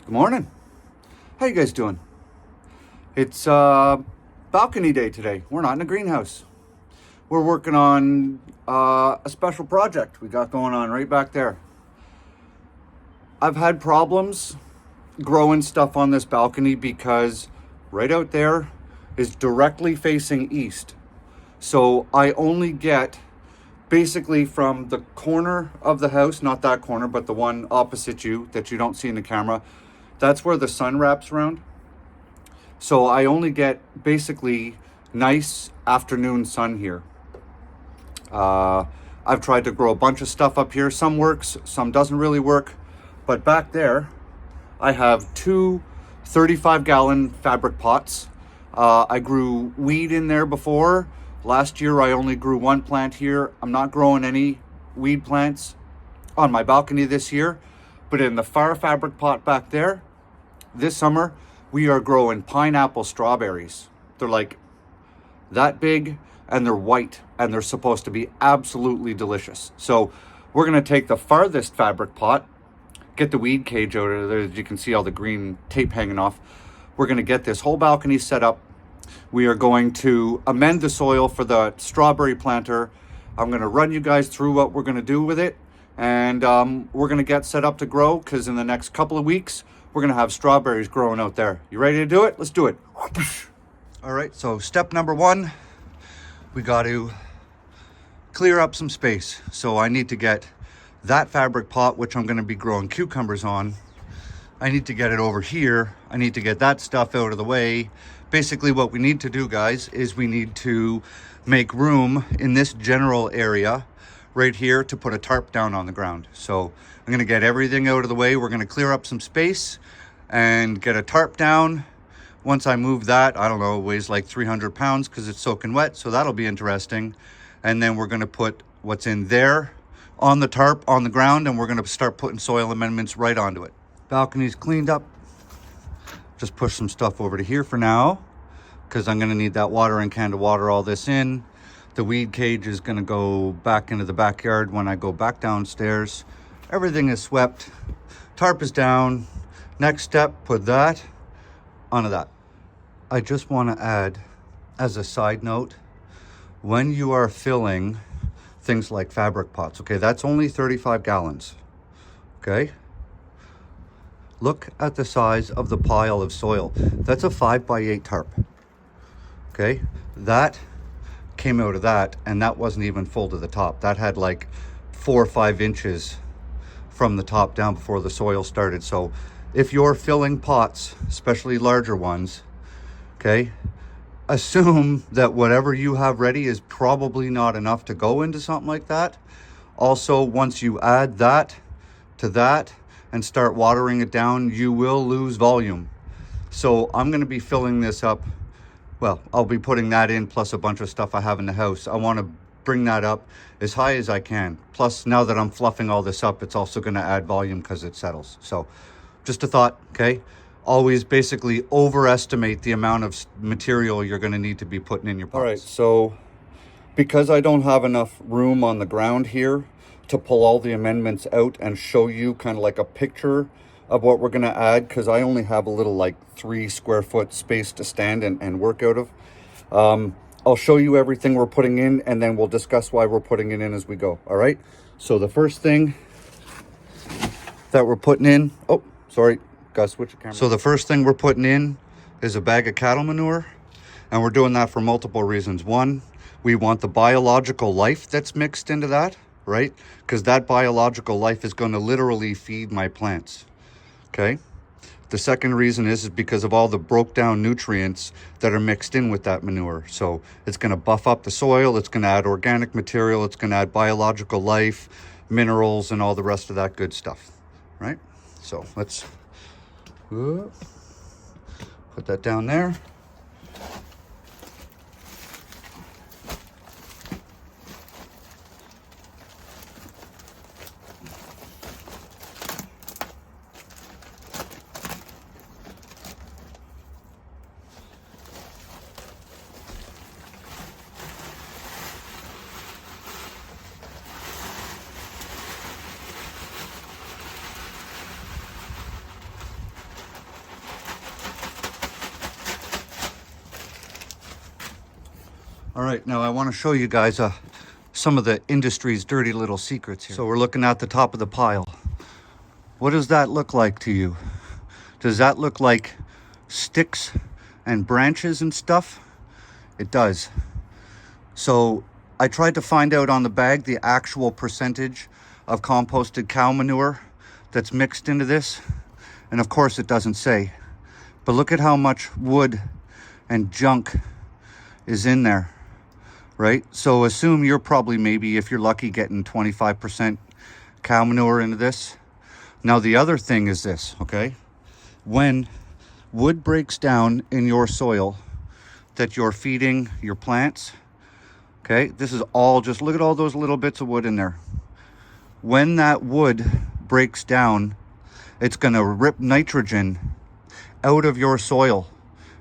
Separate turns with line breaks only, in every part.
Good morning. How you guys doing? It's balcony day today. We're not in a greenhouse. We're working on a special project we got going on right back there. I've had problems growing stuff on this balcony because right out there is directly facing east. So I only get basically from the corner of the house, not that corner, but the one opposite you that you don't see in the camera. That's where the sun wraps around. So I only get basically nice afternoon sun here. I've tried to grow a bunch of stuff up here. Some works, some doesn't really work. But back there, I have two 35-gallon fabric pots. I grew weed in there before. Last year, I only grew one plant here. I'm not growing any weed plants on my balcony this year. But in the far fabric pot back there, this summer, we are growing pineapple strawberries. They're like that big and they're white and they're supposed to be absolutely delicious. So we're gonna take the farthest fabric pot, get the weed cage out of there. You can see all the green tape hanging off. We're gonna get this whole balcony set up. We are going to amend the soil for the strawberry planter. I'm gonna run you guys through what we're gonna do with it. And we're gonna get set up to grow because in the next couple of weeks, we're gonna have strawberries growing out there. You ready to do it? Let's do it. All right, so step number one, we got to clear up some space. So I need to get that fabric pot, which I'm gonna be growing cucumbers on. I need to get it over here. I need to get that stuff out of the way. Basically what we need to do, guys, is we need to make room in this general area right here to put a tarp down on the ground. So I'm gonna get everything out of the way. We're gonna clear up some space and get a tarp down. Once I move that, I don't know, it weighs like 300 pounds because it's soaking wet. So that'll be interesting. And then we're gonna put what's in there on the tarp on the ground, and we're gonna start putting soil amendments right onto it. Balcony's cleaned up. Just push some stuff over to here for now because I'm gonna need that watering can to water all this in. The weed cage is gonna go back into the backyard when I go back downstairs. Everything is swept. Tarp is down. Next step, put that onto that. I just wanna add, as a side note, when you are filling things like fabric pots, okay, that's only 35 gallons, okay? Look at the size of the pile of soil. That's a 5x8 tarp, okay? That came out of that, and that wasn't even full to the top. That had like 4 or 5 inches from the top down before the soil started. So if you're filling pots, especially larger ones, okay, assume that whatever you have ready is probably not enough to go into something like that. Also, once you add that to that and start watering it down, you will lose volume. So I'm gonna be filling this up. Well, I'll be putting that in plus a bunch of stuff I have in the house. I want to bring that up as high as I can. Plus, now that I'm fluffing all this up, it's also going to add volume because it settles. So just a thought, okay? Always basically overestimate the amount of material you're going to need to be putting in your pots. All right, so because I don't have enough room on the ground here to pull all the amendments out and show you kind of like a picture of what we're gonna add, because I only have a little like 3 square foot space to stand and work out of. I'll show you everything we're putting in and then we'll discuss why we're putting it in as we go, all right? So the first thing that we're putting in, oh, sorry, gotta switch the camera. So the first thing we're putting in is a bag of cattle manure, and we're doing that for multiple reasons. One, we want the biological life that's mixed into that, right? Because that biological life is gonna literally feed my plants. Okay. The second reason is because of all the broke down nutrients that are mixed in with that manure. So it's going to buff up the soil. It's going to add organic material. It's going to add biological life, minerals, and all the rest of that good stuff. Right. So let's put that down there. All right, now I want to show you guys some of the industry's dirty little secrets here. So we're looking at the top of the pile. What does that look like to you? Does that look like sticks and branches and stuff? It does. So I tried to find out on the bag the actual percentage of composted cow manure that's mixed into this. And of course it doesn't say. But look at how much wood and junk is in there, right? So assume you're probably, maybe if you're lucky, getting 25% cow manure into this. Now the other thing is this, okay? When wood breaks down in your soil that you're feeding your plants, okay, this is all just, look at all those little bits of wood in there. When that wood breaks down, it's gonna rip nitrogen out of your soil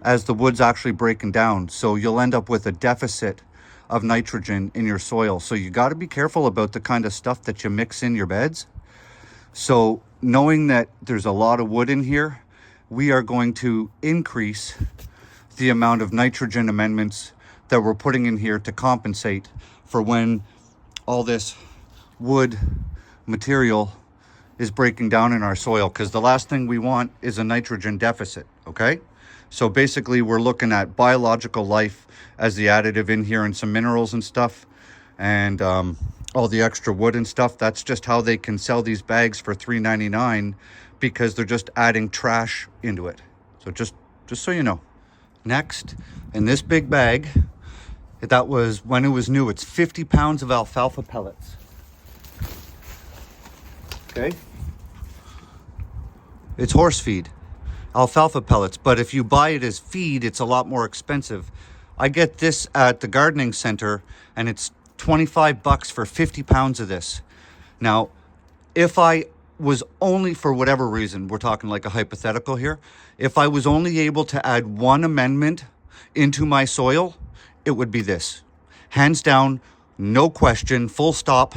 as the wood's actually breaking down. So you'll end up with a deficit of nitrogen in your soil. So you gotta be careful about the kind of stuff that you mix in your beds. So knowing that there's a lot of wood in here, we are going to increase the amount of nitrogen amendments that we're putting in here to compensate for when all this wood material is breaking down in our soil, because the last thing we want is a nitrogen deficit, okay? So basically we're looking at biological life as the additive in here and some minerals and stuff, and all the extra wood and stuff. That's just how they can sell these bags for $3.99, because they're just adding trash into it. So just so you know. Next, in this big bag, that was when it was new, it's 50 pounds of alfalfa pellets. Okay? It's horse feed, alfalfa pellets, but if you buy it as feed, it's a lot more expensive. I get this at the gardening center and it's 25 bucks for 50 pounds of this. Now, if I was only, for whatever reason, we're talking like a hypothetical here, if I was only able to add one amendment into my soil, it would be this. Hands down, no question, full stop,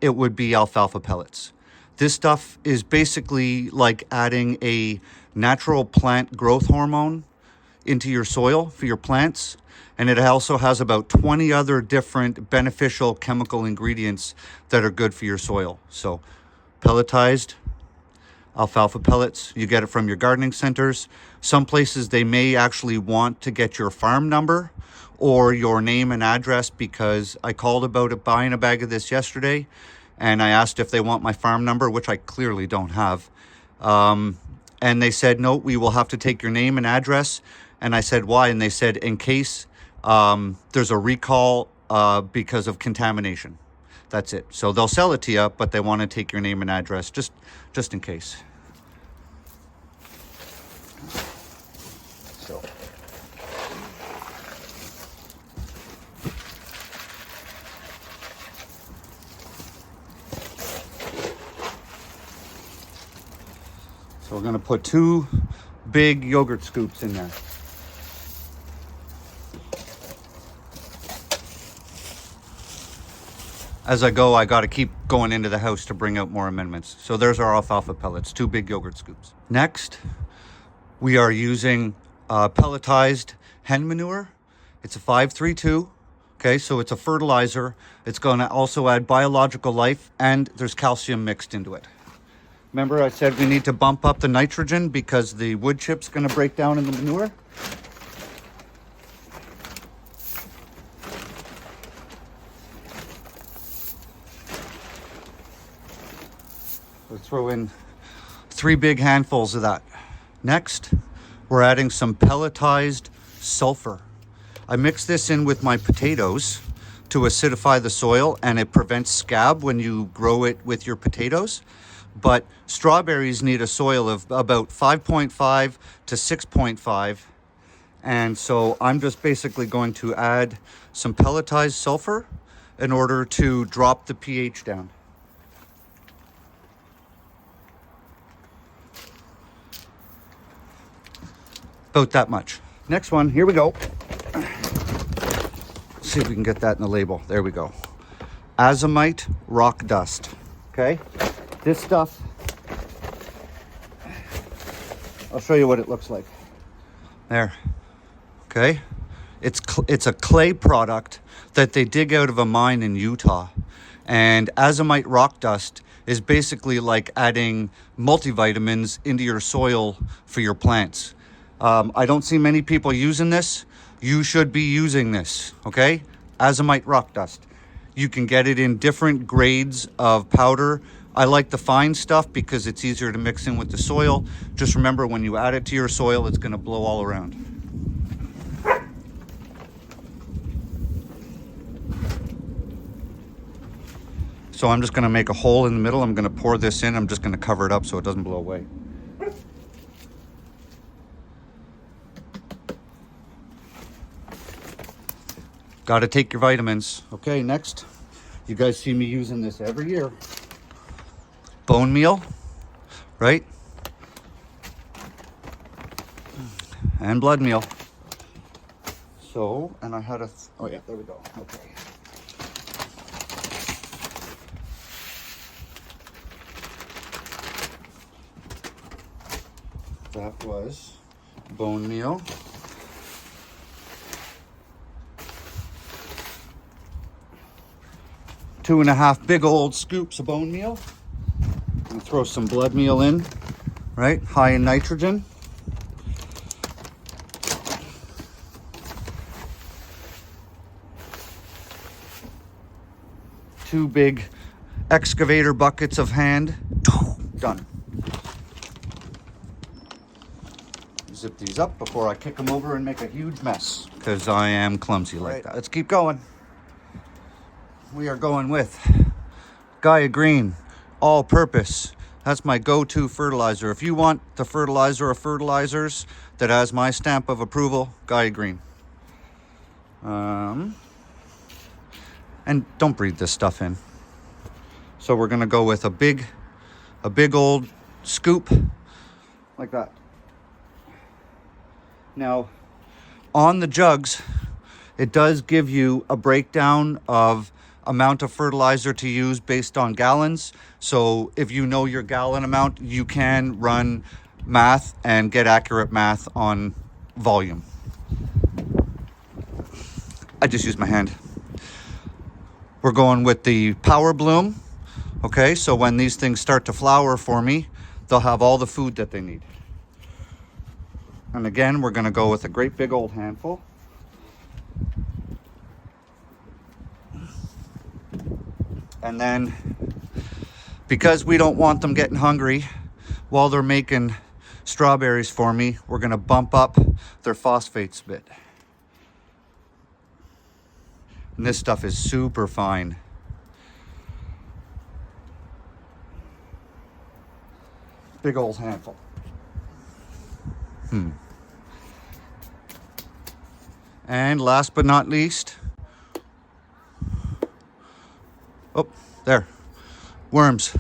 it would be alfalfa pellets. This stuff is basically like adding a natural plant growth hormone into your soil for your plants. And it also has about 20 other different beneficial chemical ingredients that are good for your soil. So pelletized alfalfa pellets, you get it from your gardening centers. Some places they may actually want to get your farm number or your name and address, because I called about it buying a bag of this yesterday and I asked if they want my farm number, which I clearly don't have. And they said, no, we will have to take your name and address. And I said, why? And they said, in case there's a recall because of contamination. That's it. So they'll sell it to you, but they want to take your name and address just in case. So we're going to put 2 big yogurt scoops in there. As I go, I got to keep going into the house to bring out more amendments. So there's our alfalfa pellets, 2 big yogurt scoops. Next, we are using pelletized hen manure. It's a 532. Okay, so it's a fertilizer. It's going to also add biological life, and there's calcium mixed into it. Remember I said we need to bump up the nitrogen because the wood chip's going to break down in the manure? We'll throw in 3 big handfuls of that. Next, we're adding some pelletized sulfur. I mix this in with my potatoes to acidify the soil, and it prevents scab when you grow it with your potatoes. But strawberries need a soil of about 5.5 to 6.5. And so I'm just basically going to add some pelletized sulfur in order to drop the pH down. About that much. Next one, here we go. Let's see if we can get that in the label. There we go. Azomite rock dust. Okay? This stuff, I'll show you what it looks like. There. Okay? It's a clay product that they dig out of a mine in Utah. And azomite rock dust is basically like adding multivitamins into your soil for your plants. I don't see many people using this. You should be using this, okay? Azomite rock dust. You can get it in different grades of powder. I like the fine stuff because it's easier to mix in with the soil. Just remember, when you add it to your soil, it's going to blow all around. So I'm just going to make a hole in the middle. I'm going to pour this in. I'm just going to cover it up so it doesn't blow away. Got to take your vitamins. Okay, next. You guys see me using this every year. Bone meal, right? And blood meal. So, and I had a... oh yeah, there we go. Okay. That was bone meal. Two and a half big old scoops of bone meal. And throw some blood meal in, right? High in nitrogen. Two big excavator buckets of hand. Done. Zip these up before I kick them over and make a huge mess, because I am clumsy like that. Let's keep going. We are going with Gaia Green All-Purpose. That's my go-to fertilizer. If you want the fertilizer of fertilizers that has my stamp of approval, Gaia Green. And don't breathe this stuff in. So we're gonna go with a big old scoop like that. Now, on the jugs, it does give you a breakdown of amount of fertilizer to use based on gallons. So if you know your gallon amount, you can run math and get accurate math on volume. I just used my hand. We're going with the Power Bloom. Okay, so when these things start to flower for me, they'll have all the food that they need. And again, we're going to go with a great big old handful. And then, because we don't want them getting hungry while they're making strawberries for me, we're going to bump up their phosphates a bit. And this stuff is super fine. Big old handful. And last but not least, oh, there, worms.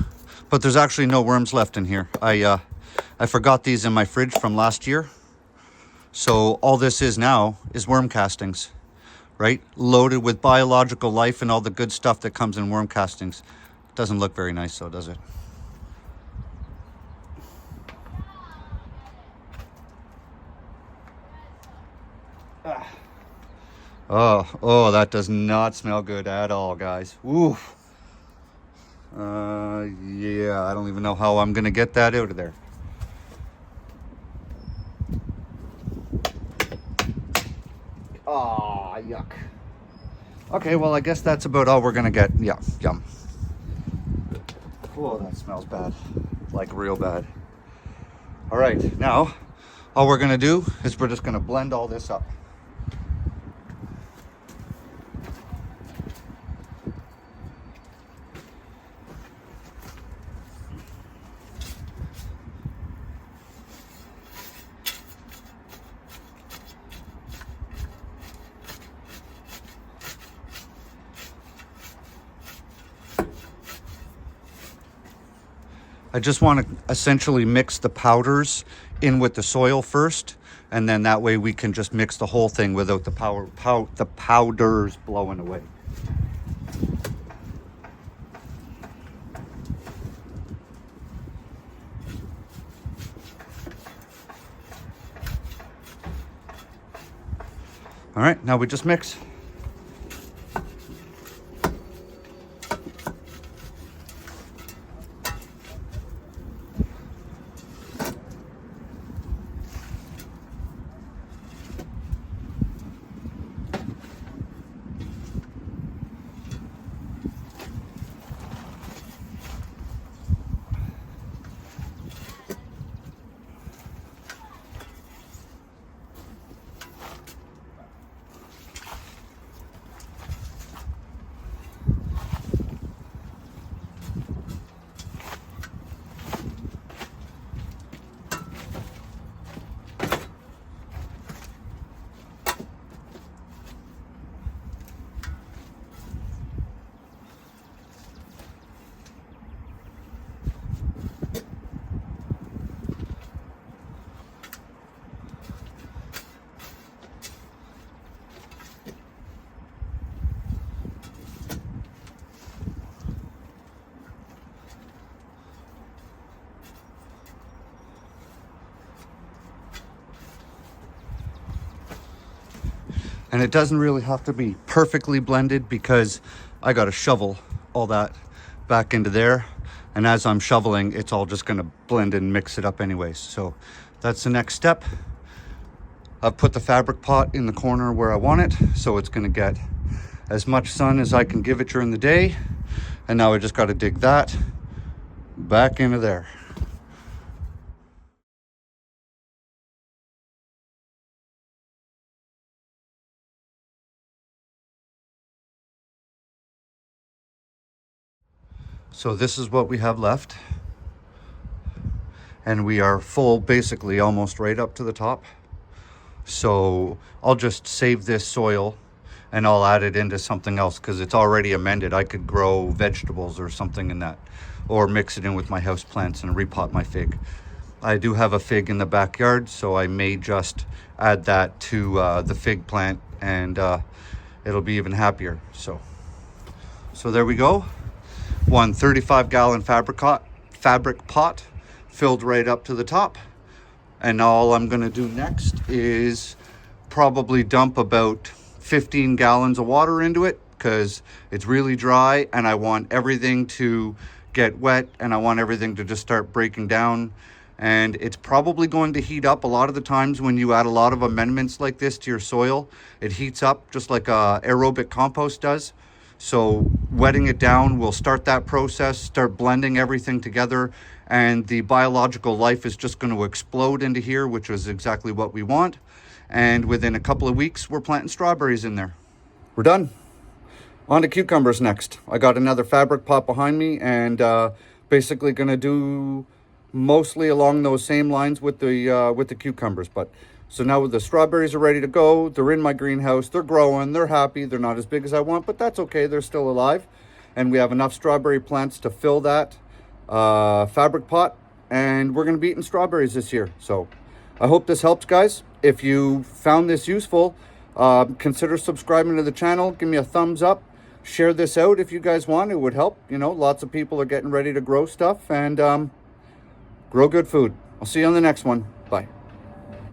But there's actually no worms left in here. I forgot these in my fridge from last year. So all this is now is worm castings, right? Loaded with biological life and all the good stuff that comes in worm castings. Doesn't look very nice though, does it? Oh, that does not smell good at all, guys. Ooh. Yeah, I don't even know how I'm gonna get that out of there. Ah, yuck. Okay, well, I guess that's about all we're gonna get. Yeah, yum. Oh, that smells bad. Like real bad. All right, now, all we're gonna do is we're just gonna blend all this up. I just want to essentially mix the powders in with the soil first, and then that way we can just mix the whole thing without the powders blowing away. All right, now we just mix. And it doesn't really have to be perfectly blended because I got to shovel all that back into there. And as I'm shoveling, it's all just going to blend and mix it up anyways. So that's the next step. I've put the fabric pot in the corner where I want it. So it's going to get as much sun as I can give it during the day. And now I just got to dig that back into there. So this is what we have left. And we are full, basically almost right up to the top. So I'll just save this soil and I'll add it into something else because it's already amended. I could grow vegetables or something in that, or mix it in with my house plants and repot my fig. I do have a fig in the backyard, so I may just add that to the fig plant, and it'll be even happier. So there we go. One 35-gallon fabric pot filled right up to the top. And all I'm going to do next is probably dump about 15 gallons of water into it because it's really dry and I want everything to get wet and I want everything to just start breaking down. And it's probably going to heat up. A lot of the times when you add a lot of amendments like this to your soil, it heats up just like aerobic compost does. So wetting it down will start that process, start blending everything together, and the biological life is just going to explode into here, which is exactly what we want. And within a couple of weeks, we're planting strawberries in there. We're done. On to cucumbers next. I got another fabric pot behind me and basically going to do mostly along those same lines with the cucumbers. But so now the strawberries are ready to go. They're in my greenhouse. They're growing. They're happy. They're not as big as I want, but that's okay. They're still alive. And we have enough strawberry plants to fill that fabric pot. And we're going to be eating strawberries this year. So I hope this helps, guys. If you found this useful, consider subscribing to the channel. Give me a thumbs up. Share this out if you guys want. It would help. You know, lots of people are getting ready to grow stuff and grow good food. I'll see you on the next one. Bye.